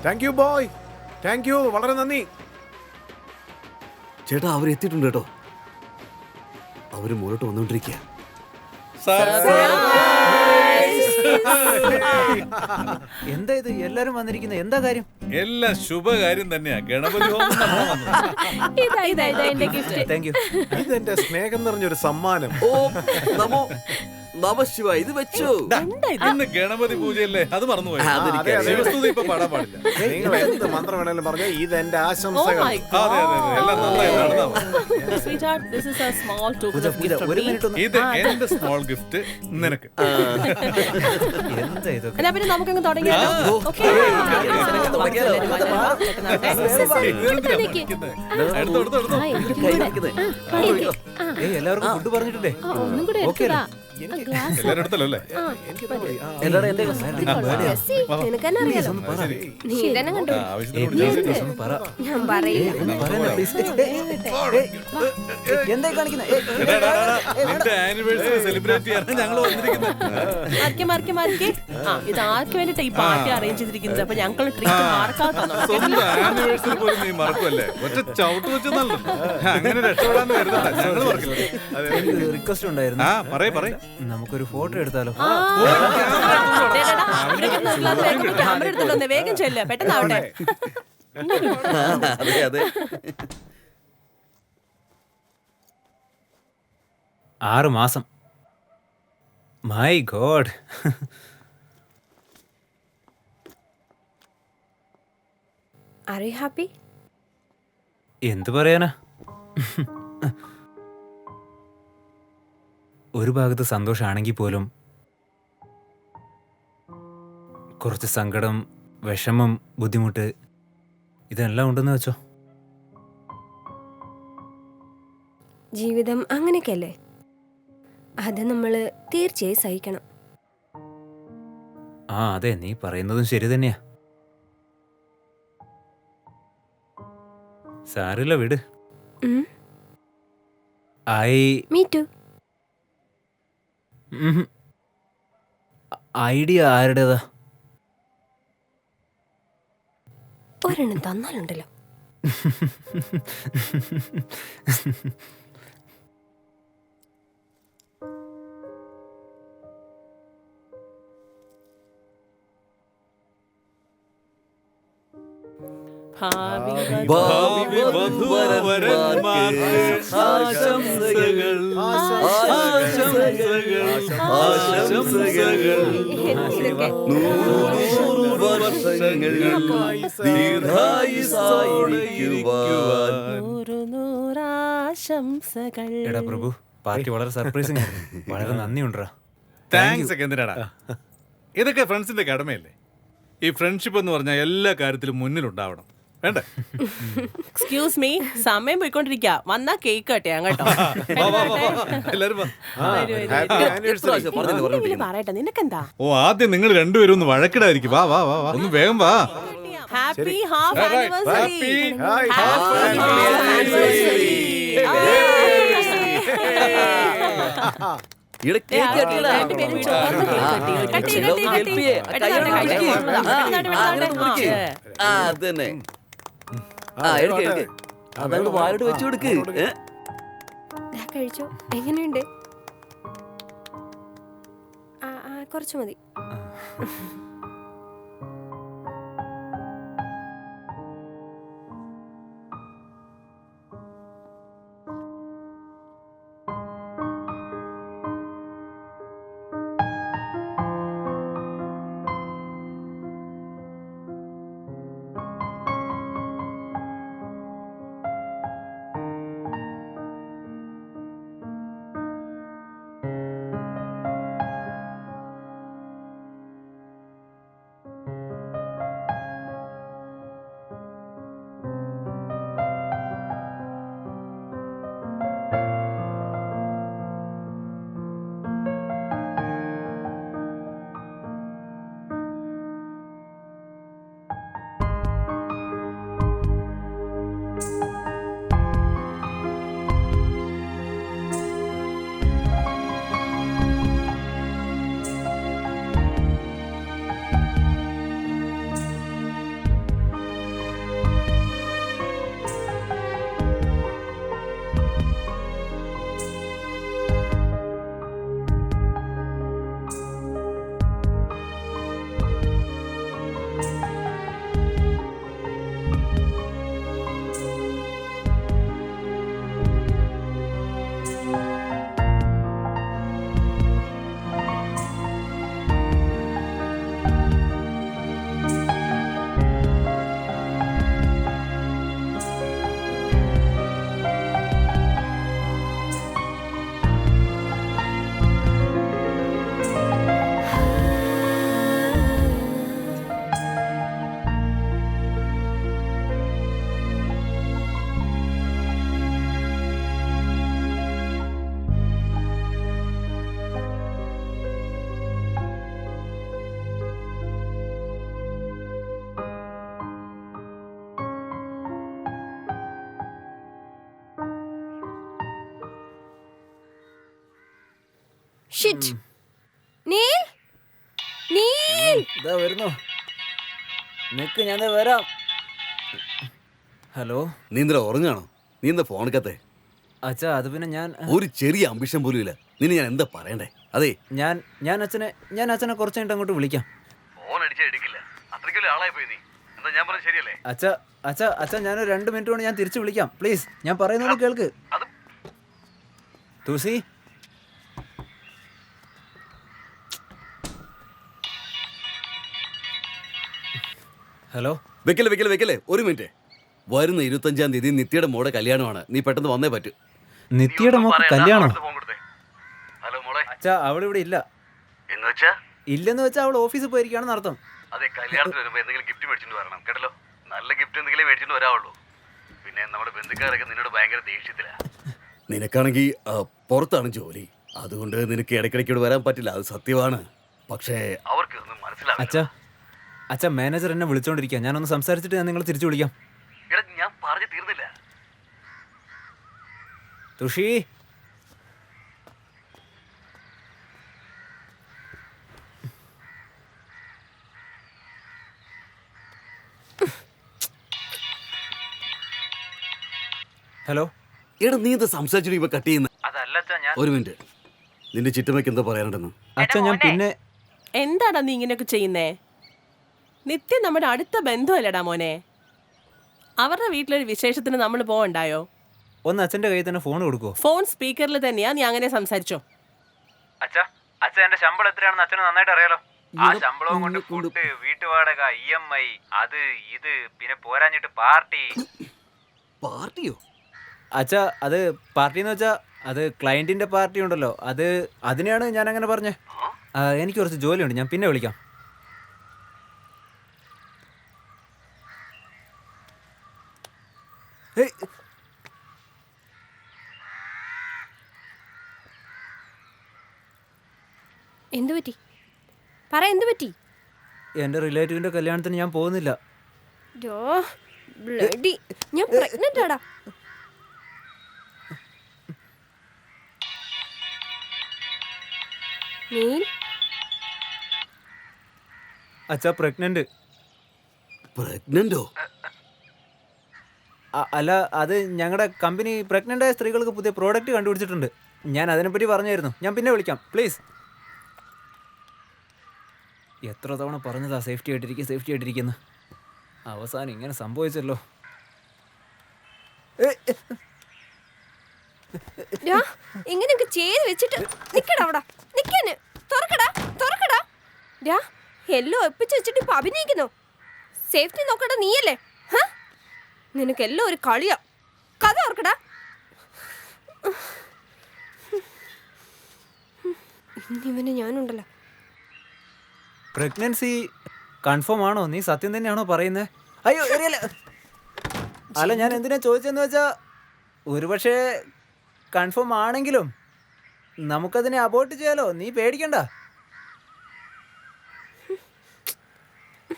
Thank you boy, thank you, വളരെ നന്ദി. ചേട്ടാ അവരെത്തിയിട്ടുണ്ട് കേട്ടോ. അവര് മുന്നോട്ട് വന്നോണ്ടിരിക്കുക. എന്താ ഇത് എല്ലാരും വന്നിരിക്കുന്നത്? എന്താ കാര്യം? എല്ലാം ശുഭകാര്യം തന്നെയാ. ഗണപതി ഹോമം താങ്ക് യു. ഇതെന്റെ സ്നേഹം നിറഞ്ഞൊരു സമ്മാനം. ഓ നമോ നമ ശിവ. ഇത് വെച്ചു. ഇന്ന് ഗണപതി പൂജയല്ലേ, അത് മറന്നുപോയി. ശിവസ്തുതി ഇപ്പൊ പാടാൻ പാടില്ല. നിങ്ങൾ എന്ത് മന്ത്രം വേണേലും പറഞ്ഞാൽ ഇതെന്റെ ആശംസകൾ. അതെ അതെ അതെ, എല്ലാം നന്നായി നടന്നാ ഒരു മിനിറ്റ് ഒന്ന്. ഇത് എന്റെ സ്മോൾ ഗിഫ്റ്റ് നിനക്ക്. എന്താ ഇതൊക്കെ? എന്നാ പിന്നെ നമുക്കങ്ങ് തുടങ്ങിയാലോ? Okay. എടുത്തോ എടുത്തോ എടുത്തോ. ഏയ് എല്ലാവർക്കും ഫുഡ് പറഞ്ഞിട്ടില്ലേ? ഒന്നും കൂടെ ഓക്കെ എടുത്തതാ. എല്ലാരും എടുത്തല്ലോ അല്ലേ? എല്ലാരും എന്റെ ജെസ്സി, നിനക്കെന്നെ അറിയാലോ. നീ തന്നെ കണ്ടു. ആവശ്യത്തിന് പറ. ഞാൻ പറയില്ല. എന്തായി കാണിക്കുന്നത്? എടാ, എടാ, എടാ, നിന്റെ ആനിവേഴ്സറി സെലിബ്രേറ്റ് ചെയ്യാനാണ് ഞങ്ങൾ വന്നിരിക്കുന്നത്. മറിക്കെ. ഇത് ആർക്ക് വേണ്ടിട്ടാ ഈ പാർട്ടി അറേഞ്ച് ചെയ്തിരിക്കുന്നത്? അപ്പൊ ഞങ്ങൾ ട്രീറ്റ് മാർക്കാത്തോ? സ്വന്തം ആനിവേഴ്സറി പോലും നീ മറക്കുമല്ലേ? ഒറ്റ ചവിട്ട് വെച്ചെന്നല്ലോ. അങ്ങനെ രക്ഷപ്പെടാന്ന് കരുതണ്ട, ഞങ്ങൾ മറക്കില്ല. റിക്വസ്റ്റ് ഉണ്ടായിരുന്നു. പറയ്. നമുക്കൊരു ഫോട്ടോ എടുത്താലോ? ക്യാമറ എടുത്തോണ്ട് വേഗം ചെല്ല, പെട്ടെന്നാവട്ടെ. അതെ അതെ. 6 മാസം. My God. Are you happy? എന്ത് പറയാനാ? ഒരു ഭാഗത്ത് സന്തോഷമാണെങ്കിൽ പോലും കുറച്ച് സങ്കടം, വിഷമം, ബുദ്ധിമുട്ട് ഇതെല്ലാം ഉണ്ടെന്ന് വെച്ചോ. ജീവിതം അങ്ങനെയൊക്കെയല്ലേ, അത് നമ്മൾ തീർച്ചയായും സഹിക്കണം. അതെ, നീ പറയുന്നതും ശരി തന്നെയാ. സാരില്ല, വിട്. Me too. ഐഡിയ ആരുടേതാ? ഒരെണ്ണം തന്നാലുണ്ടല്ലോ. ഭാവി വധൂവരന്മാർക്ക് ആശംസകൾ ആശംസകൾ. 100 വർഷങ്ങൾ ദീർഘായുസ്സായിരിക്കുവാൻ. എടാ പ്രഭു, പാർട്ടി വളരെ സർപ്രൈസിംഗ് ആയിരുന്നു. വളരെ നന്ദിയുണ്ടാ. താങ്ക്സ് ഒക്കെ എന്തിനാടാ? ഇതൊക്കെ ഫ്രണ്ട്സിന്റെ കടമയല്ലേ. ഈ ഫ്രണ്ട്ഷിപ്പ് എന്ന് പറഞ്ഞാൽ എല്ലാ കാര്യത്തിലും മുന്നിലുണ്ടാവണം, വേണ്ടേ? എക്സ്ക്യൂസ് മീ, സമയം പോയിക്കൊണ്ടിരിക്കുക. വന്നാ കേക്ക് കട്ടിയാ കേട്ടോ. എല്ലാരും വാ. പറയട്ടെ, നിനക്കെന്താ? ഓ, ആദ്യം നിങ്ങൾ രണ്ടുപേരും ഒന്ന് വഴക്കിടായിരിക്കും. വാ വാ വാ വാ, ഒന്ന് വേഗം വാ. Happy half anniversary. അതന്നെ. അതങ്ങ് വായോട്ട് വെച്ചു കൊടുക്ക്. കഴിച്ചോ? എങ്ങനെയുണ്ട്? കുറച്ച് മതി. ഷിറ്റ്. നീൽ നീൽ ഇതാ വരുന്നു. നിക്ക്, ഞാൻ ദേ വരാം. ഹലോ നീ ഇന്നലെ ഉറങ്ങാണോ? നീ എന്താ ഫോണിക്കത്തെ? അച്ഛാ, അത് പിന്നെ ഞാൻ ഒരു ചെറിയ അംബിഷൻ പോലും ഇല്ല. നിന്നെ ഞാൻ എന്താ പറയണ്ടേ? അതെ, ഞാൻ അച്ഛനെ കുറച്ച് കഴിഞ്ഞിട്ട് അങ്ങോട്ട് വിളിക്കാം. ഫോൺ അടിച്ചാ എടുക്കില്ല. അത്രയ്ക്ക് ആളായി പോയി നീ. എന്താ ഞാൻ പറഞ്ഞത് ശരിയല്ലേ? അച്ഛാ ഞാനൊരു 2 മിനിറ്റ് കൊണ്ട് ഞാൻ തിരിച്ചു വിളിക്കാം. പ്ലീസ്, ഞാൻ പറയുന്നത് കേൾക്ക്. തുസി, ഹലോ. വെക്കല്ലേ ഒരു മിനിറ്റ്. വരുന്ന 25-ാം തീയതി നിത്യയുടെ മോടെ കല്യാണമാണ്. നീ പെട്ടെന്ന് വന്നേ പറ്റൂ. നിത്യയുടെ മോക്ക് കല്യാണോ? ഹലോ മോളെ. അച്ഛാ, അവളിവിടെ ഇല്ല. എന്ന് വെച്ചാ? ഇല്ലെന്ന് വെച്ചാൽ അവൾ ഓഫീസിൽ പോയിരിക്കുകയാണെന്ന് അർത്ഥം. അതെ, കല്യാണത്തിന് വരുമ്പോ എന്തെങ്കിലും ഗിഫ്റ്റ് മേടിച്ചിട്ട് വരണം കേട്ടല്ലോ. നല്ല ഗിഫ്റ്റ് എന്തെങ്കിലും മേടിച്ചിട്ട് വരാവുള്ളൂ. പിന്നെ നമ്മുടെ ബന്ധുക്കാരൊക്കെ നിന്നോട് ഭയങ്കര ദേഷ്യത്തിലാ. നിനക്കാണെങ്കിൽ പുറത്താണ് ജോലി, അതുകൊണ്ട് നിനക്ക് ഇടയ്ക്കിടയ്ക്ക് വരാൻ പറ്റില്ല. അത് സത്യമാണ്. പക്ഷേ അവർക്ക് ഇതൊന്നും മനസ്സിലാവില്ല. അച്ഛാ മാനേജർ എന്നെ വിളിച്ചോണ്ടിരിക്കുക. ഞാനൊന്ന് സംസാരിച്ചിട്ട് ഞാൻ നിങ്ങളെ തിരിച്ചു വിളിക്കാം. ഞാൻ പറഞ്ഞു തീർന്നില്ല. തുഷി, ഹലോ. എടാ, നീ എന്താ സംസാരിച്ചിട്ട് ഇപ്പൊ കട്ട് ചെയ്യുന്ന? അതല്ല അച്ഛാ, ഞാൻ ഒരു മിനിറ്റ്. നിന്റെ ചിറ്റമ്മയ്ക്ക് എന്താ പറയാനുണ്ടെന്ന്? അച്ഛാ ഞാൻ പിന്നെ എന്താടാ നീ ഇങ്ങനെയൊക്കെ ചെയ്യുന്നേ? നിത്യം നമ്മുടെ അടുത്ത ബന്ധുവല്ലടാ മോനെ. അവരുടെ വീട്ടിലൊരു വിശേഷത്തിന് നമ്മൾ പോകണ്ടായോ? ഒന്ന് അച്ഛൻ്റെ കയ്യിൽ തന്നെ ഫോൺ കൊടുക്കുവോ? ഫോൺ സ്പീക്കറിൽ തന്നെയാ, നീ അങ്ങനെ സംസാരിച്ചോ. അച്ഛാ എന്റെ ശമ്പളം എത്രയാണെന്ന് അച്ഛന് നന്നായിട്ട് അറിയാലോ. ആ ശമ്പളവും കൊണ്ട് ഫുഡ്, വീട്ടുവാടക, EMI, അത് ഇത്, പിന്നെ പോരാഞ്ഞിട്ട് പാർട്ടിയോ? അച്ഛാ, അത് പാർട്ടി എന്ന് വെച്ചാ അത് ക്ലയന്റിന്റെ പാർട്ടി ഉണ്ടല്ലോ, അതിനെയാണ് ഞാൻ അങ്ങനെ പറഞ്ഞേ. എനിക്ക് കുറച്ച് ജോലിയുണ്ട്, ഞാൻ പിന്നെ വിളിക്കാം. എന്തു പറ്റി? പറ, എന്തു പറ്റി? എൻ്റെ റിലേറ്റീവിന്റെ കല്യാണത്തിന് ഞാൻ പോകുന്നില്ല. ബ്ലഡി, ഞാൻ പ്രഗ്നന്റ് ആടാ. നീൽ, അച്ഛാ പ്രഗ്നന്റ്. പ്രഗ്നന്റോ? അല്ല, അത് ഞങ്ങളുടെ കമ്പനി പ്രഗ്നന്റ് ആയ സ്ത്രീകൾക്ക് പുതിയ പ്രോഡക്റ്റ് കണ്ടുപിടിച്ചിട്ടുണ്ട്. ഞാൻ അതിനെപ്പറ്റി പറഞ്ഞായിരുന്നു. ഞാൻ പിന്നെ വിളിക്കാം പ്ലീസ്. എത്ര തവണ പറഞ്ഞതാ സേഫ്റ്റി ആയിട്ടിരിക്കുന്നു. അവസാനം ഇങ്ങനെ സംഭവിച്ചല്ലോ. ഇങ്ങനെയൊക്കെ ചെയ്ത് വെച്ചിട്ട് നിക്കടാ അവിടെ. നിക്കാന് തുറക്കടാ. എല്ലാം ഒപ്പിച്ച് വെച്ചിട്ട് ഇപ്പൊ അഭിനയിക്കുന്നു. സേഫ്റ്റി നോക്കടാ നീയല്ലേ? നിനക്കെല്ലാം ഒരു കളിയാ. കഥ ഓർക്കടാ. ഇന്നിവന് ഞാനുണ്ടല്ലോ. പ്രഗ്നൻസി കൺഫേം ആണോ? നീ സത്യം തന്നെയാണോ പറയുന്നത്? അയ്യോ അല്ല, ഞാൻ എന്തിനാ ചോദിച്ചെന്ന് വെച്ചാ, ഒരുപക്ഷെ കൺഫേം ആണെങ്കിലും നമുക്കതിനെ അബോർട്ട് ചെയ്യാലോ. നീ പേടിക്കണ്ട.